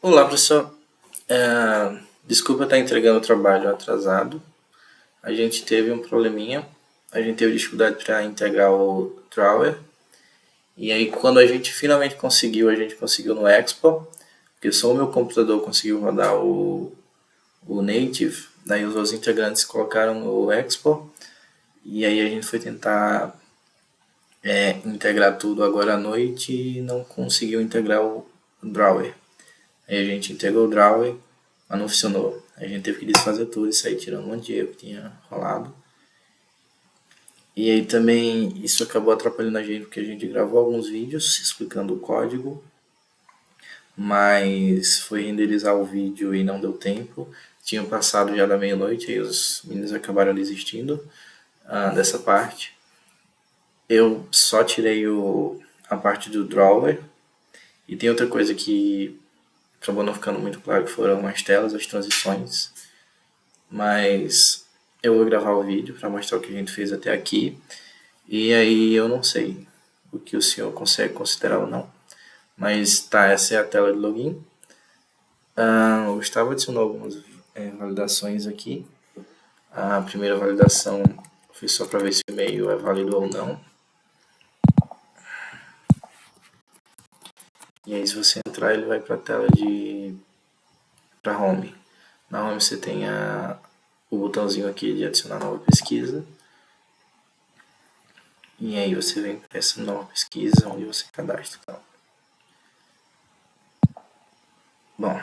Olá, professor. Desculpa estar entregando o trabalho atrasado. A gente teve um probleminha. A gente teve dificuldade para integrar o drawer. E aí, quando a gente finalmente conseguiu, a gente conseguiu no Expo, porque só o meu computador conseguiu rodar o Native. Daí os outros integrantes colocaram no Expo. E aí a gente foi tentar integrar tudo agora à noite e não conseguiu integrar o drawer. Aí a gente integrou o drawer, mas não funcionou. A gente teve que desfazer tudo e sair tirando um monte de erro que tinha rolado. E aí também isso acabou atrapalhando a gente, porque a gente gravou alguns vídeos explicando o código, mas foi renderizar o vídeo e não deu tempo. Tinha passado já da meia-noite e os meninos acabaram desistindo dessa parte. Eu só tirei a parte do drawer. E tem outra coisa que acabou não ficando muito claro, que foram as telas, as transições. Mas eu vou gravar o vídeo para mostrar o que a gente fez até aqui. E aí eu não sei o que o senhor consegue considerar ou não. Mas tá, essa é a tela de login. O Gustavo adicionou algumas validações aqui. A primeira validação foi só para ver se o e-mail é válido ou não. E aí se você entrar, ele vai para a tela para home. Na home você tem o botãozinho aqui de adicionar nova pesquisa. E aí você vem para essa nova pesquisa onde você cadastra. Então. Bom,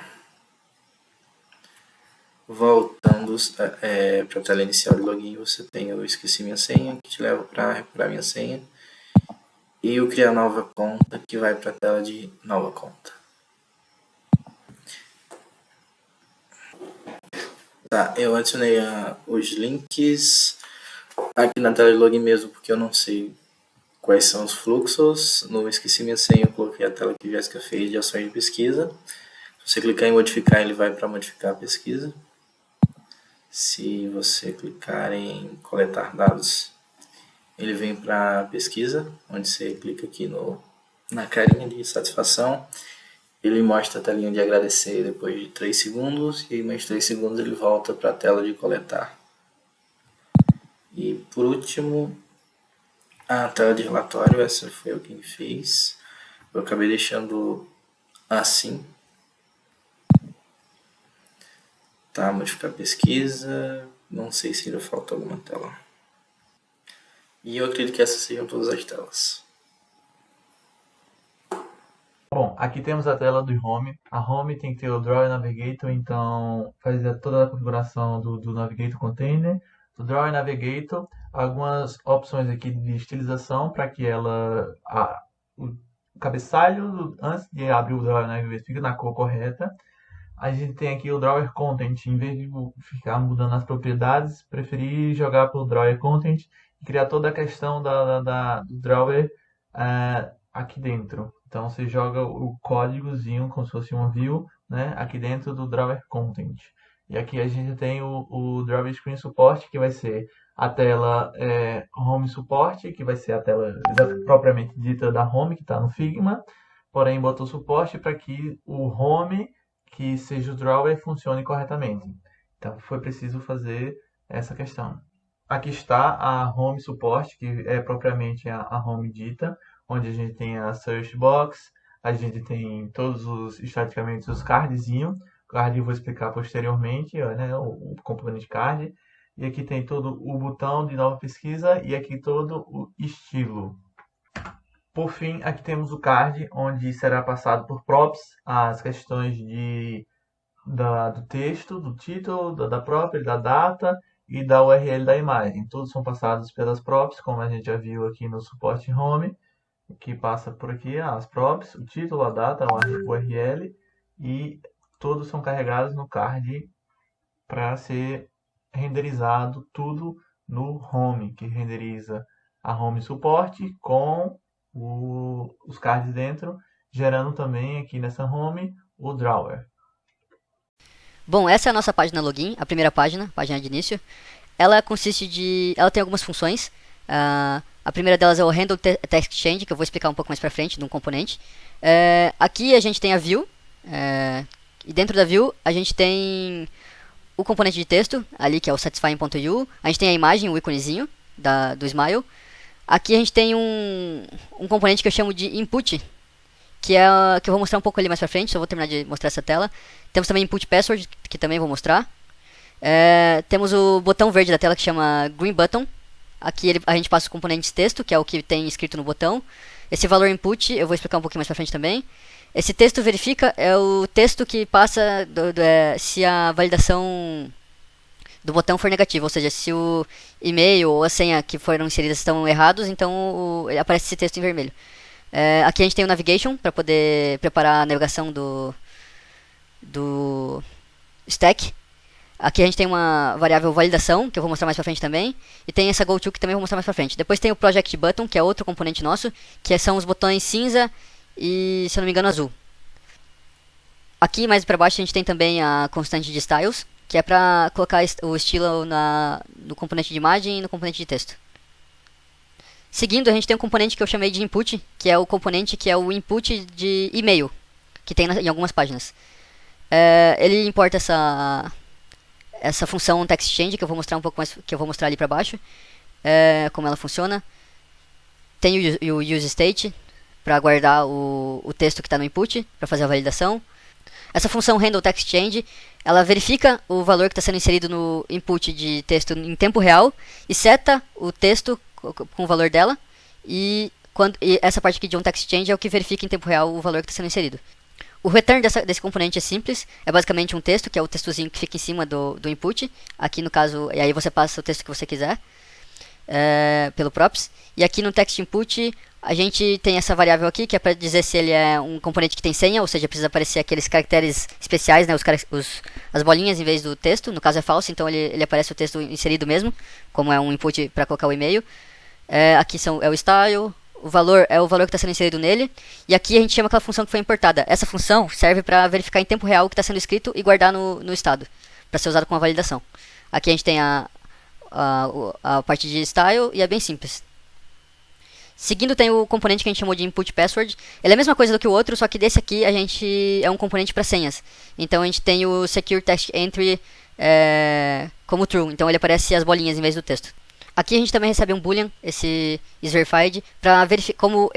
voltando para a tela inicial de login, você tem o esqueci minha senha, que te leva para recuperar minha senha. E o criar nova conta, que vai para a tela de nova conta. Tá, eu adicionei os links aqui na tela de login mesmo, porque eu não sei quais são os fluxos. No esqueci minha senha, eu coloquei a tela que a Jéssica fez de ações de pesquisa. Se você clicar em modificar, ele vai para modificar a pesquisa. Se você clicar em coletar dados, ele vem para a pesquisa, onde você clica aqui na carinha de satisfação. Ele mostra a telinha de agradecer depois de 3 segundos e mais 3 segundos ele volta para a tela de coletar. E por último, a tela de relatório, essa foi eu quem fez. Eu acabei deixando assim. Tá, modificar a pesquisa. Não sei se ainda falta alguma tela. E eu acredito que essas sejam todas as telas. Bom, aqui temos a tela do Home. A Home tem que ter o Drawer Navigator, então fazer toda a configuração do Navigator Container, do Drawer Navigator, algumas opções aqui de estilização para que o cabeçalho, antes de abrir o Drawer Navigator, fique na cor correta. A gente tem aqui o Drawer Content, em vez de ficar mudando as propriedades, preferi jogar para o Drawer Content e criar toda a questão do Drawer aqui dentro. Então você joga o códigozinho como se fosse uma view, né, aqui dentro do Drawer Content. E aqui a gente tem o Drawer Screen Support, que vai ser a tela Home Support, que vai ser a tela propriamente dita da Home, que está no Figma. Porém, botou suporte para que o Home, que seja o Drawer, funcione corretamente. Então foi preciso fazer essa questão. Aqui está a Home Support, que é propriamente a Home dita, onde a gente tem a Search Box, a gente tem todos estaticamente os cardzinhos. O card eu vou explicar posteriormente, né, o componente card. E aqui tem todo o botão de nova pesquisa e aqui todo o estilo. Por fim, aqui temos o card, onde será passado por props as questões do texto, do título, da própria, da data e da URL da imagem. Todos são passados pelas props, como a gente já viu aqui no suporte Home, que passa por aqui as props, o título, a data, a URL, e todos são carregados no card para ser renderizado tudo no Home, que renderiza a Home Support com os cards dentro, gerando também aqui nessa Home o Drawer. Bom, essa é a nossa página login, a primeira página de início. Ela ela tem algumas funções. A primeira delas é o Handle Text Change, que eu vou explicar um pouco mais pra frente, de um componente. Aqui a gente tem a view, E dentro da view, a gente tem o componente de texto, ali que é o satisfying.ui. A gente tem a imagem, o íconezinho do Smile. Aqui a gente tem um componente que eu chamo de input, que eu vou mostrar um pouco ali mais pra frente, só vou terminar de mostrar essa tela. Temos também input password, que também vou mostrar. Temos o botão verde da tela que chama Green Button. Aqui a gente passa os componentes texto, que é o que tem escrito no botão. Esse valor input eu vou explicar um pouquinho mais pra frente também. Esse texto verifica é o texto que passa se a validação do botão for negativa, ou seja, se o e-mail ou a senha que foram inseridas estão errados, então aparece esse texto em vermelho. Aqui a gente tem o navigation para poder preparar a navegação do stack. Aqui a gente tem uma variável validação, que eu vou mostrar mais pra frente também. E tem essa goTo, que também eu vou mostrar mais pra frente. Depois tem o project button, que é outro componente nosso, que são os botões cinza e, se eu não me engano, azul. Aqui mais pra baixo a gente tem também a constante de styles, que é pra colocar o estilo no componente de imagem e no componente de texto. Seguindo, a gente tem um componente que eu chamei de input, que é o componente que é o input de e-mail, que tem em algumas páginas. Ele importa essa função TextChange, que eu vou mostrar um pouco mais, que eu vou mostrar ali para baixo, como ela funciona. Tem o useState para guardar o texto que está no input, para fazer a validação. Essa função handleTextChange, ela verifica o valor que está sendo inserido no input de texto em tempo real e seta o texto com o valor dela. E essa parte aqui de onTextChange é o que verifica em tempo real o valor que está sendo inserido. O return desse componente é simples, é basicamente um texto, que é o textozinho que fica em cima do input. Aqui no caso, e aí você passa o texto que você quiser, pelo props. E aqui no text input, a gente tem essa variável aqui, que é para dizer se ele é um componente que tem senha, ou seja, precisa aparecer aqueles caracteres especiais, né, as bolinhas em vez do texto. No caso é falso, então ele aparece o texto inserido mesmo, como é um input para colocar o e-mail. Aqui é o style. O valor é o valor que está sendo inserido nele. E aqui a gente chama aquela função que foi importada. Essa função serve para verificar em tempo real o que está sendo escrito e guardar no estado, para ser usado com a validação. Aqui a gente tem a parte de style e é bem simples. Seguindo tem o componente que a gente chamou de input password. Ele é a mesma coisa do que o outro, só que desse aqui a gente é um componente para senhas. Então a gente tem o secure text entry como true. Então ele aparece as bolinhas em vez do texto. Aqui a gente também recebe um boolean, esse isVerified, para verificar como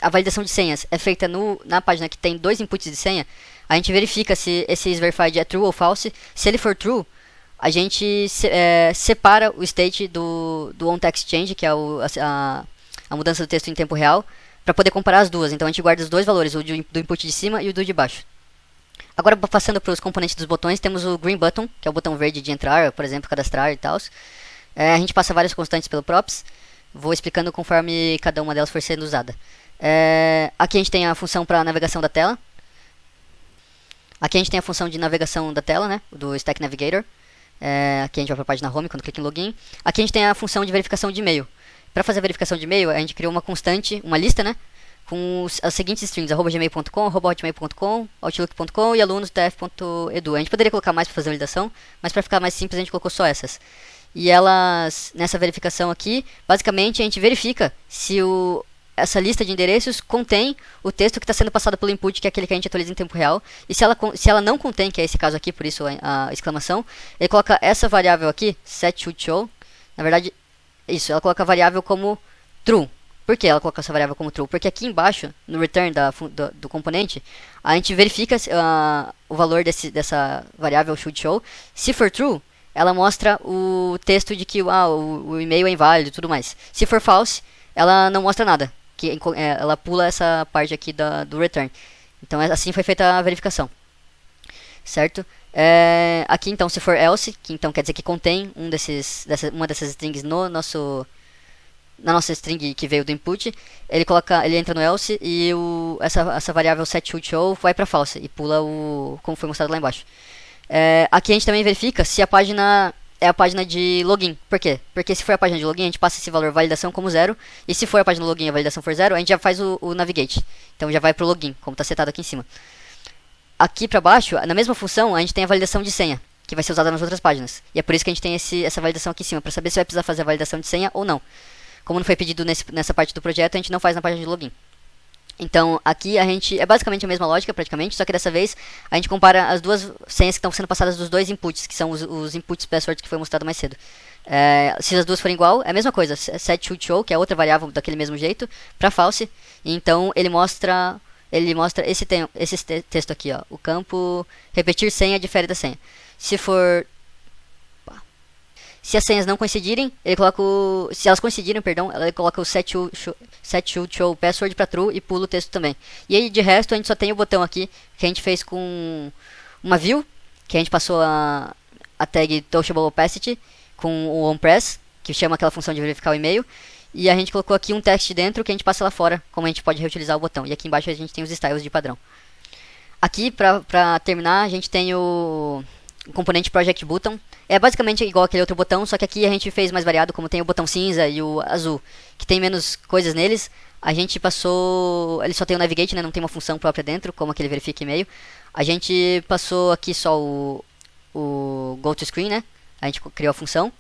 a validação de senhas é feita na página que tem 2 inputs de senha. A gente verifica se esse isVerified é true ou false. Se ele for true, a gente separa o state do onTextChange, que é a mudança do texto em tempo real, para poder comparar as duas. Então a gente guarda os dois valores, o do input de cima e o do de baixo. Agora, passando para os componentes dos botões, temos o Green Button, que é o botão verde de entrar, por exemplo, cadastrar e tal. A gente passa várias constantes pelo props. Vou explicando conforme cada uma delas for sendo usada. Aqui a gente tem a função para navegação da tela. Aqui a gente tem a função de navegação da tela, né, do Stack Navigator. Aqui a gente vai para a página Home quando clica em Login. Aqui a gente tem a função de verificação de e-mail. Para fazer a verificação de e-mail, a gente criou uma constante, uma lista, né, com as seguintes strings: @gmail.com, @hotmail.com, outlook.com e alunos.tf.edu. A gente poderia colocar mais para fazer a validação, mas para ficar mais simples a gente colocou só essas. E elas, nessa verificação aqui, basicamente a gente verifica se essa lista de endereços contém o texto que está sendo passado pelo input, que é aquele que a gente atualiza em tempo real. E se ela não contém, que é esse caso aqui, por isso a exclamação, ele coloca essa variável aqui, setShouldShow. Na verdade, ela coloca a variável como true. Por que ela coloca essa variável como true? Porque aqui embaixo, no return do componente, a gente verifica o valor dessa variável shouldShow. Se for true, ela mostra o texto de que o e-mail é inválido e tudo mais. Se for false, ela não mostra nada. Ela pula essa parte aqui do return. Então assim foi feita a verificação. Certo? Aqui então, se for else, que então quer dizer que contém uma dessas strings na nossa string que veio do input, ele entra no else e essa variável setShouldShow vai para false e pula como foi mostrado lá embaixo. Aqui a gente também verifica se a página é a página de login. Por quê? Porque se for a página de login, a gente passa esse valor validação como 0. E se for a página de login e a validação for 0, a gente já faz o navigate. Então já vai para o login, como está setado aqui em cima. Aqui para baixo, na mesma função, a gente tem a validação de senha, que vai ser usada nas outras páginas. E é por isso que a gente tem essa validação aqui em cima, para saber se vai precisar fazer a validação de senha ou não. Como não foi pedido nessa parte do projeto, a gente não faz na página de login. Então, aqui a gente é basicamente a mesma lógica, praticamente, só que dessa vez a gente compara as duas senhas que estão sendo passadas dos dois inputs, que são os inputs password que foi mostrado mais cedo. Se as duas forem igual, é a mesma coisa. Set should show, que é outra variável daquele mesmo jeito, para false. Então, ele mostra esse texto aqui, ó. O campo repetir senha difere da senha. Se as senhas não coincidirem, se elas coincidirem, perdão, ele coloca o set should show password para true e pula o texto também. E aí de resto a gente só tem o botão aqui que a gente fez com uma view, que a gente passou a tag touchable opacity com o onPress, que chama aquela função de verificar o e-mail, e a gente colocou aqui um text dentro que a gente passa lá fora, como a gente pode reutilizar o botão. E aqui embaixo a gente tem os styles de padrão. Aqui pra terminar a gente tem o componente Project Button. É basicamente igual aquele outro botão, só que aqui a gente fez mais variado, como tem o botão cinza e o azul, que tem menos coisas neles. A gente passou... Ele só tem o Navigate, né? Não tem uma função própria dentro, como aquele verifica e-mail. A gente passou aqui só o Go to Screen, né? A gente criou a função.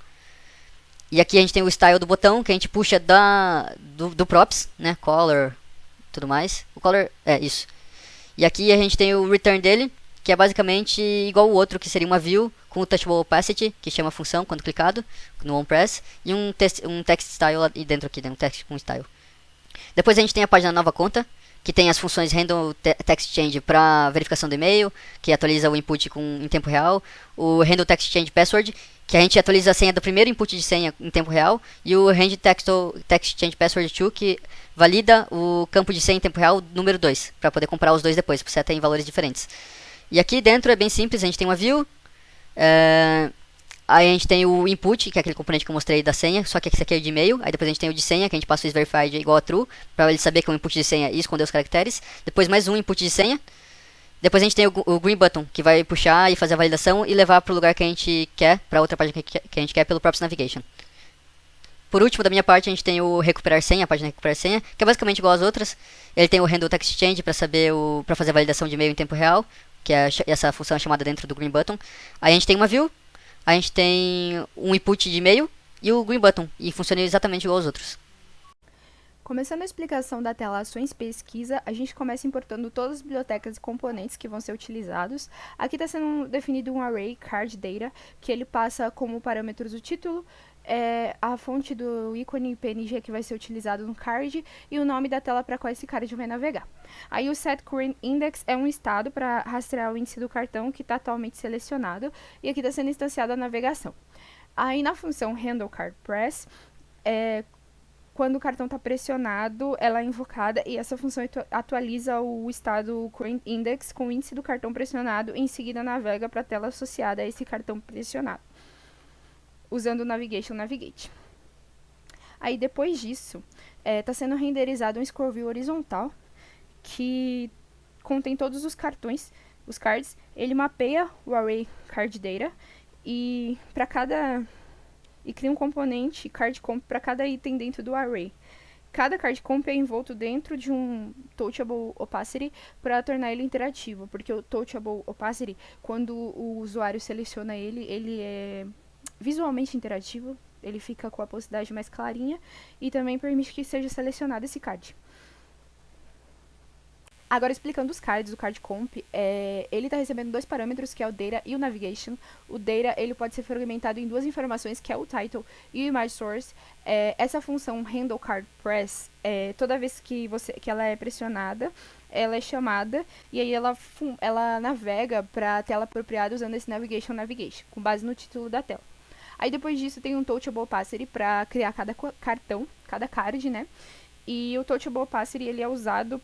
E aqui a gente tem o style do botão, que a gente puxa do props, né? Color, tudo mais. O color, isso. E aqui a gente tem o return dele, que é basicamente igual o outro, que seria uma view com o touchable opacity, que chama a função quando clicado, no onPress, e um text style lá dentro aqui, né, um text com style. Depois a gente tem a página nova conta, que tem as funções handle text change para verificação do e-mail, que atualiza o input em tempo real, o handle text change password, que a gente atualiza a senha do primeiro input de senha em tempo real, e o handle text change password 2, que valida o campo de senha em tempo real número 2, para poder comparar os dois depois, porque você tem valores diferentes. E aqui dentro é bem simples, a gente tem uma view, aí a gente tem o input, que é aquele componente que eu mostrei da senha, só que esse aqui é o de e-mail. Aí depois a gente tem o de senha, que a gente passa o isVerified igual a true, para ele saber que é um input de senha e esconder os caracteres. Depois mais um input de senha. Depois a gente tem o green button, que vai puxar e fazer a validação e levar para o lugar que a gente quer, para outra página que a gente quer pelo Props Navigation. Por último, da minha parte, a gente tem o recuperar senha, a página recuperar senha, que é basicamente igual às outras. Ele tem o handle text change para fazer a validação de e-mail em tempo real, que é essa função chamada dentro do green button. Aí a gente tem uma view, a gente tem um input de e-mail e o green button, e funciona exatamente igual aos outros. Começando a explicação da tela Ações Pesquisa, a gente começa importando todas as bibliotecas e componentes que vão ser utilizados. Aqui está sendo definido um array card data, que ele passa como parâmetros o título, a fonte do ícone PNG que vai ser utilizado no card e o nome da tela para qual esse card vai navegar. Aí o set current index é um estado para rastrear o índice do cartão que está atualmente selecionado e aqui está sendo instanciada a navegação. Aí na função handle card press, quando o cartão está pressionado, ela é invocada e essa função atualiza o estado current index com o índice do cartão pressionado e em seguida navega para a tela associada a esse cartão pressionado, usando o Navigate. Aí depois disso, está sendo renderizado um scroll view horizontal que contém todos os cartões, os cards. Ele mapeia o array card data e cria um componente card comp para cada item dentro do array. Cada card comp é envolto dentro de um touchable opacity para tornar ele interativo, porque o touchable opacity, quando o usuário seleciona ele é visualmente interativo, ele fica com a opacidade mais clarinha e também permite que seja selecionado esse card. Agora explicando os cards, o card comp, ele está recebendo dois parâmetros, que é o data e o navigation. O data ele pode ser fragmentado em duas informações, que é o title e o image source. Essa função handle card press, toda vez que ela é pressionada, ela é chamada e aí ela navega para a tela apropriada usando esse navigation, com base no título da tela. Aí depois disso tem um touchable opacity para criar cada cartão, cada card, né? E o touchable opacity ele é usado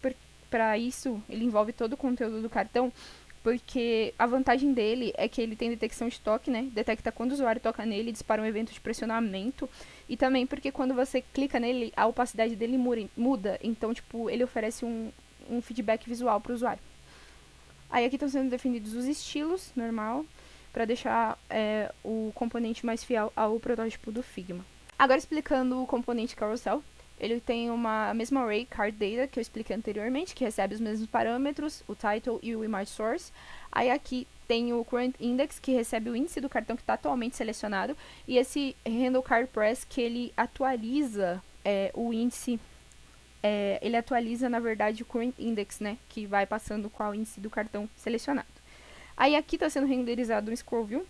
para isso, ele envolve todo o conteúdo do cartão, porque a vantagem dele é que ele tem detecção de toque, né? Detecta quando o usuário toca nele, dispara um evento de pressionamento, e também porque quando você clica nele, a opacidade dele muda, então, tipo, ele oferece um feedback visual para o usuário. Aí aqui estão sendo definidos os estilos, normal, para deixar o componente mais fiel ao protótipo do Figma. Agora explicando o componente Carousel, ele tem a mesma array card data que eu expliquei anteriormente, que recebe os mesmos parâmetros, o title e o image source. Aí aqui tem o current index, que recebe o índice do cartão que está atualmente selecionado, e esse handle card press, que ele atualiza o índice ele atualiza, na verdade, o current index, né? Que vai passando qual índice do cartão selecionado. Aí aqui está sendo renderizado um scroll view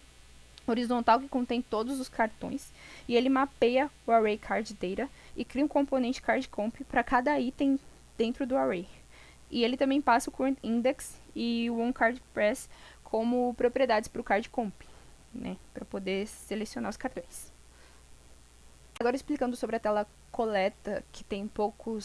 horizontal que contém todos os cartões e ele mapeia o array card data e cria um componente card comp para cada item dentro do array. E ele também passa o current index e o onCardPress como propriedades para o card comp, né, para poder selecionar os cartões. Agora explicando sobre a tela coleta, que tem pouco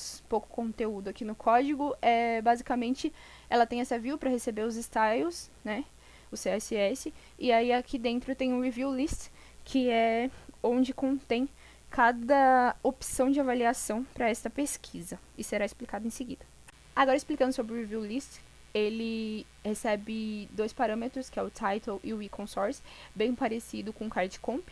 conteúdo aqui no código, basicamente ela tem essa view para receber os styles, né, o CSS, e aí aqui dentro tem um review list, que é onde contém cada opção de avaliação para esta pesquisa, e será explicado em seguida. Agora explicando sobre o review list, ele recebe dois parâmetros, que é o title e o icon source, bem parecido com o card comp,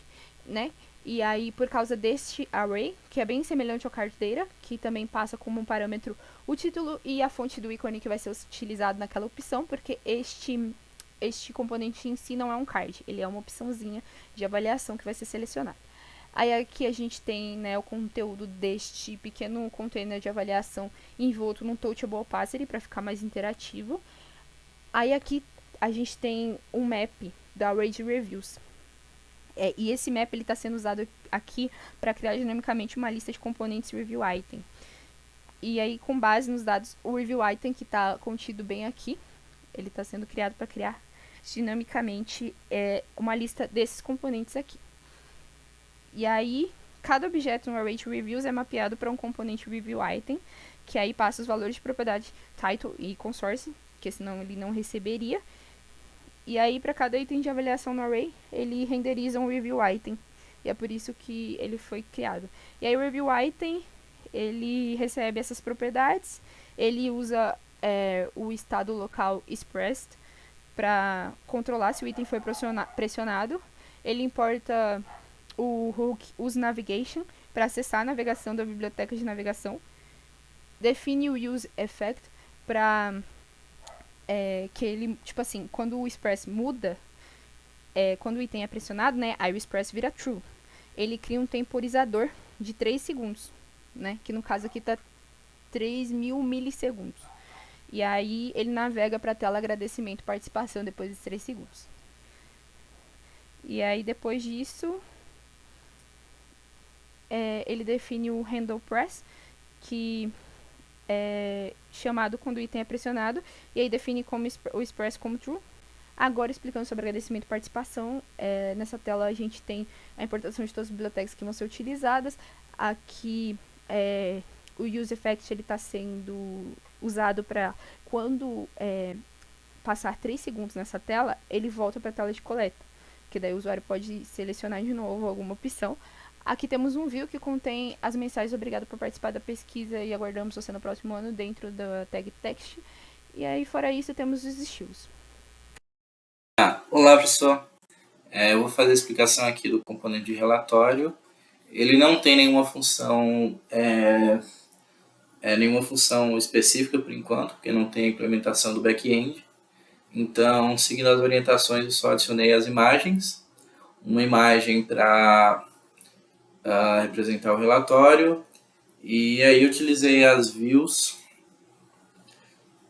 né? E aí, por causa deste array, que é bem semelhante ao card data, que também passa como um parâmetro o título e a fonte do ícone que vai ser utilizado naquela opção, porque este componente em si não é um card, ele é uma opçãozinha de avaliação que vai ser selecionada. Aí aqui a gente tem, né, o conteúdo deste pequeno container de avaliação envolto num Touchable Opacity para ficar mais interativo. Aí aqui a gente tem um map da array de reviews. E esse map está sendo usado aqui para criar dinamicamente uma lista de componentes review item. E aí, com base nos dados, o review item que está contido bem aqui, ele está sendo criado para criar dinamicamente uma lista desses componentes aqui. E aí, cada objeto no array de reviews é mapeado para um componente review item, que aí passa os valores de propriedade title e icon source, que senão ele não receberia. E aí, para cada item de avaliação no array, ele renderiza um review item. E é por isso que ele foi criado. E aí, o review item, ele recebe essas propriedades, ele usa o estado local expressed para controlar se o item foi pressionado. Ele importa o hook useNavigation para acessar a navegação da biblioteca de navegação. Define o useEffect para que ele, tipo assim, quando o express muda, quando o item é pressionado, né, aí o express vira true. Ele cria um temporizador de 3 segundos, né, que no caso aqui tá 3.000 milissegundos. E aí ele navega para a tela agradecimento participação depois de 3 segundos. E aí depois disso, ele define o handle press, que é chamado quando o item é pressionado, e aí define como o express como true. Agora, explicando sobre agradecimento e participação, nessa tela a gente tem a importação de todas as bibliotecas que vão ser utilizadas. Aqui, o useEffect está sendo usado para quando passar 3 segundos nessa tela, ele volta para a tela de coleta, que daí o usuário pode selecionar de novo alguma opção. Aqui temos um view que contém as mensagens obrigado por participar da pesquisa e aguardamos você no próximo ano dentro da tag text. E aí, fora isso, temos os estilos. Olá, pessoal. Eu vou fazer a explicação aqui do componente de relatório. Ele não tem nenhuma função específica por enquanto, porque não tem a implementação do back-end. Então, seguindo as orientações, eu só adicionei as imagens. Uma imagem para representar o relatório, e aí utilizei as views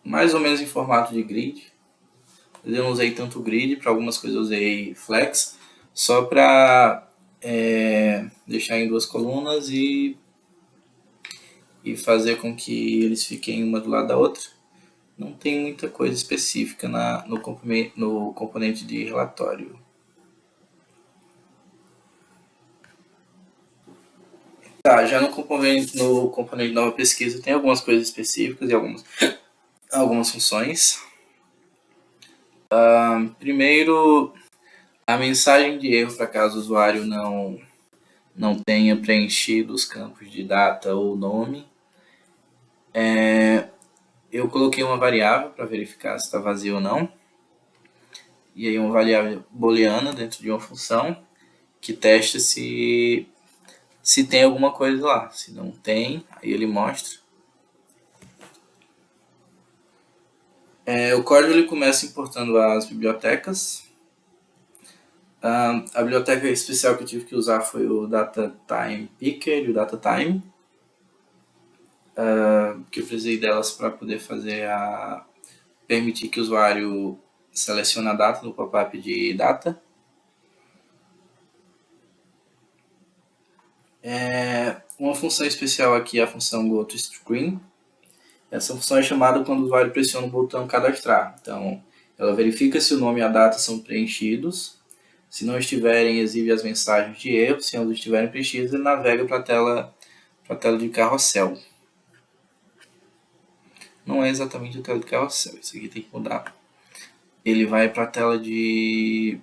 mais ou menos em formato de grid. Eu não usei tanto grid, para algumas coisas eu usei flex, só para deixar em 2 colunas e fazer com que eles fiquem uma do lado da outra. Não tem muita coisa específica no componente de relatório. Já no componente de nova pesquisa tem algumas coisas específicas e algumas funções. Primeiro, a mensagem de erro para caso o usuário não tenha preenchido os campos de data ou nome. Eu coloquei uma variável para verificar se está vazio ou não. E aí uma variável booleana dentro de uma função que testa se tem alguma coisa lá. Se não tem, aí ele mostra. O código ele começa importando as bibliotecas. A biblioteca especial que eu tive que usar foi o DataTime Picker e o DataTime. que eu precisei delas para poder permitir que o usuário selecione a data no pop-up de data. Uma função especial aqui é a função GoToScreen. Essa função é chamada quando o usuário pressiona o botão cadastrar. Então, ela verifica se o nome e a data são preenchidos. Se não estiverem, exibe as mensagens de erro. Se ambos estiverem preenchidos, ele navega para a tela de carrossel. Não é exatamente a tela de carrossel, isso aqui tem que mudar. Ele vai para a tela de...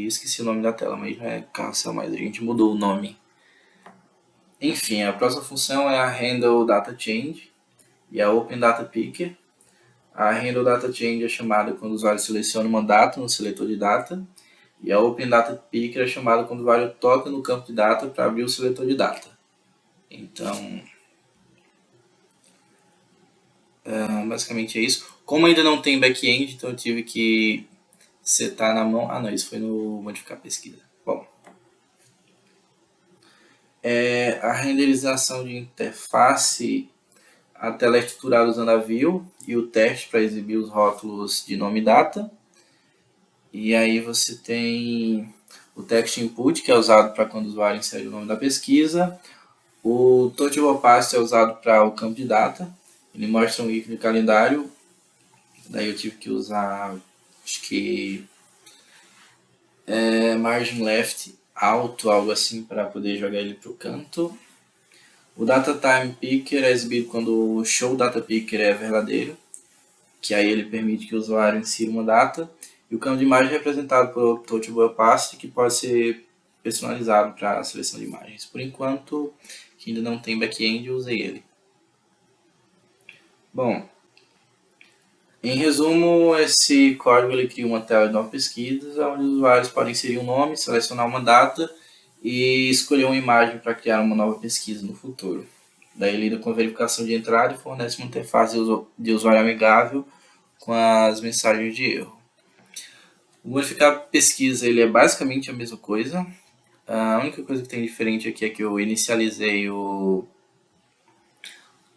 esqueci o nome da tela, mas não é carrossel mais, a gente mudou o nome. Enfim, a próxima função é a Handle Data Change e a Open Data Picker. A Handle Data Change é chamada quando o usuário seleciona uma data no seletor de data. E a Open Data Picker é chamada quando o usuário toca no campo de data para abrir o seletor de data. Então, basicamente é isso. Como ainda não tem back-end, então eu tive que setar na mão... Ah, não, isso foi no modificar pesquisa. Bom, a renderização de interface, a tela é estruturada usando a view e o teste para exibir os rótulos de nome e data. E aí você tem o text input, que é usado para quando o usuário insere o nome da pesquisa. O touchable opacity é usado para o campo de data. Ele mostra um ícone de calendário. Daí eu tive que usar, acho que margin left alto, algo assim, para poder jogar ele para o canto. O data time picker é exibido quando o show data picker é verdadeiro, que aí ele permite que o usuário insira uma data. E o campo de imagem é representado pelo touchable opacity, que pode ser personalizado para a seleção de imagens. Por enquanto, que ainda não tem back-end, eu usei ele. Bom, em resumo, esse código ele cria uma tela de nova pesquisa, onde os usuários podem inserir um nome, selecionar uma data e escolher uma imagem para criar uma nova pesquisa no futuro. Daí ele lida com a verificação de entrada e fornece uma interface de usuário amigável com as mensagens de erro. O modificar pesquisa ele é basicamente a mesma coisa. A única coisa que tem diferente aqui é que eu inicializei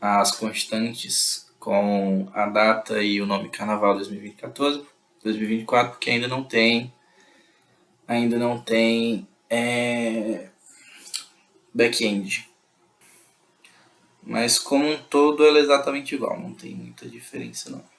as constantes com a data e o nome Carnaval 2024, porque ainda não tem back-end. Mas como um todo ela é exatamente igual, não tem muita diferença não.